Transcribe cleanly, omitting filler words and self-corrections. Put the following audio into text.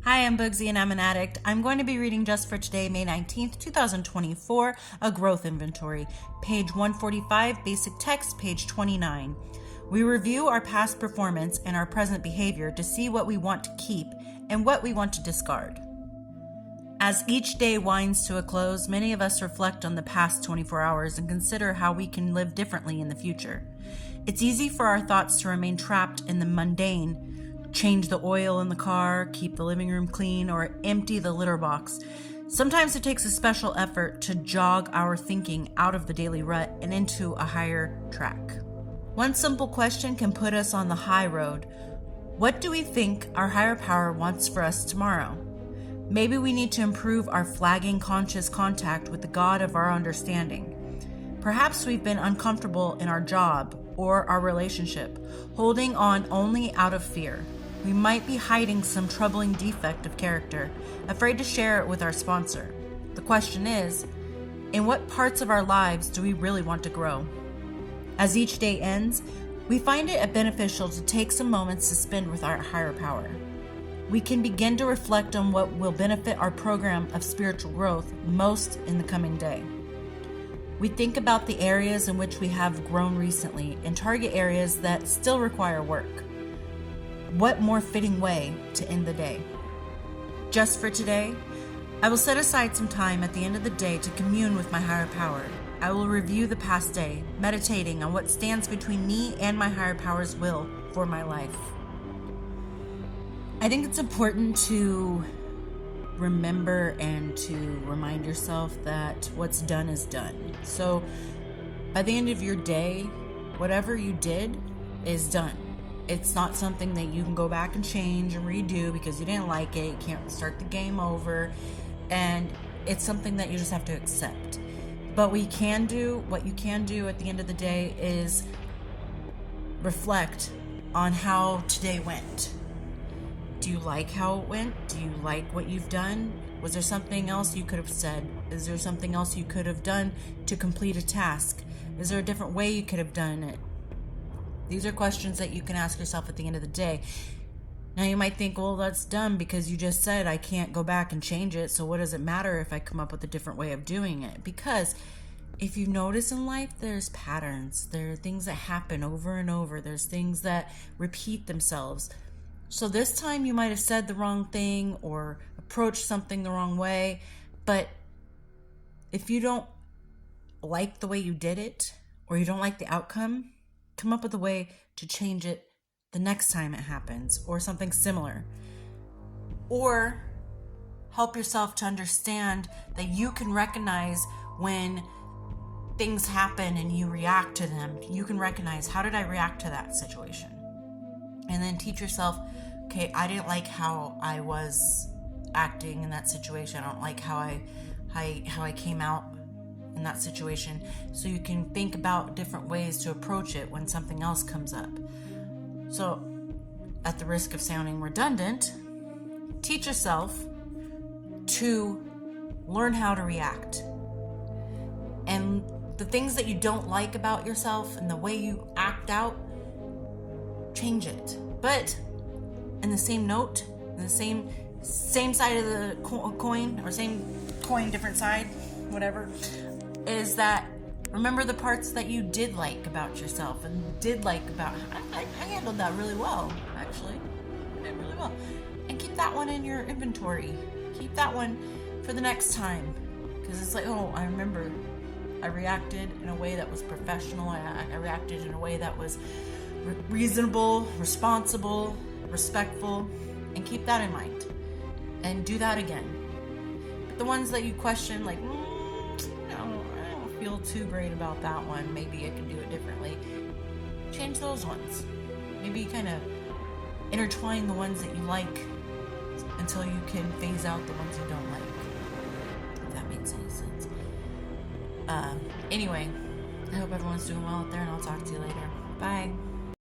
Hi, I'm Bugsy and I'm an addict. I'm going to be reading just for today, May 19th, 2024, a growth inventory, page 145, basic text, page 29. We review our past performance and our present behavior to see what we want to keep and what we want to discard. As each day winds to a close, many of us reflect on the past 24 hours and consider how we can live differently in the future. It's easy for our thoughts to remain trapped in the mundane. Change the oil in the car, keep the living room clean, or empty the litter box. Sometimes it takes a special effort to jog our thinking out of the daily rut and into a higher track. One simple question can put us on the high road. What do we think our higher power wants for us tomorrow? Maybe we need to improve our flagging conscious contact with the God of our understanding. Perhaps we've been uncomfortable in our job or our relationship, holding on only out of fear. We might be hiding some troubling defect of character, afraid to share it with our sponsor. The question is, in what parts of our lives do we really want to grow? As each day ends, we find it beneficial to take some moments to spend with our higher power. We can begin to reflect on what will benefit our program of spiritual growth most in the coming day. We think about the areas in which we have grown recently and target areas that still require work. What more fitting way to end the day? Just for today, I will set aside some time at the end of the day to commune with my higher power. I will review the past day, meditating on what stands between me and my higher power's will for my life. I think it's important to remember and to remind yourself that what's done is done. So by the end of your day, whatever you did is done. It's not something that you can go back and change and redo because you didn't like it. You can't start the game over. And it's something that you just have to accept. But what you can do at the end of the day is reflect on how today went. Do you like how it went? Do you like what you've done? Was there something else you could have said? Is there something else you could have done to complete a task? Is there a different way you could have done it? These are questions that you can ask yourself at the end of the day. Now you might think, well, that's dumb because you just said I can't go back and change it. So what does it matter if I come up with a different way of doing it? Because if you notice in life, there's patterns. There are things that happen over and over. There's things that repeat themselves. So this time you might have said the wrong thing or approached something the wrong way. But if you don't like the way you did it or you don't like the outcome, come up with a way to change it the next time it happens or something similar. Or help yourself to understand that you can recognize when things happen and you react to them. You can recognize, how did I react to that situation? And then teach yourself, okay, I didn't like how I was acting in that situation. I don't like how I came out in that situation. So you can think about different ways to approach it when something else comes up. So, at the risk of sounding redundant, teach yourself to learn how to react. And the things that you don't like about yourself and the way you act out, change it. But in the same note, in the same side of the coin, or same coin, different side, whatever, is that remember the parts that you did like about yourself and did like about, I handled that really well, actually. I did really well. And keep that one in your inventory. Keep that one for the next time. Because it's like, oh, I remember I reacted in a way that was professional. I reacted in a way that was reasonable, responsible, respectful, and keep that in mind. And do that again. But the ones that you question, like, I don't feel too great about that one. Maybe I can do it differently. Change those ones. Maybe kind of intertwine the ones that you like until you can phase out the ones you don't like. If that makes any sense. Anyway, I hope everyone's doing well out there, and I'll talk to you later. Bye.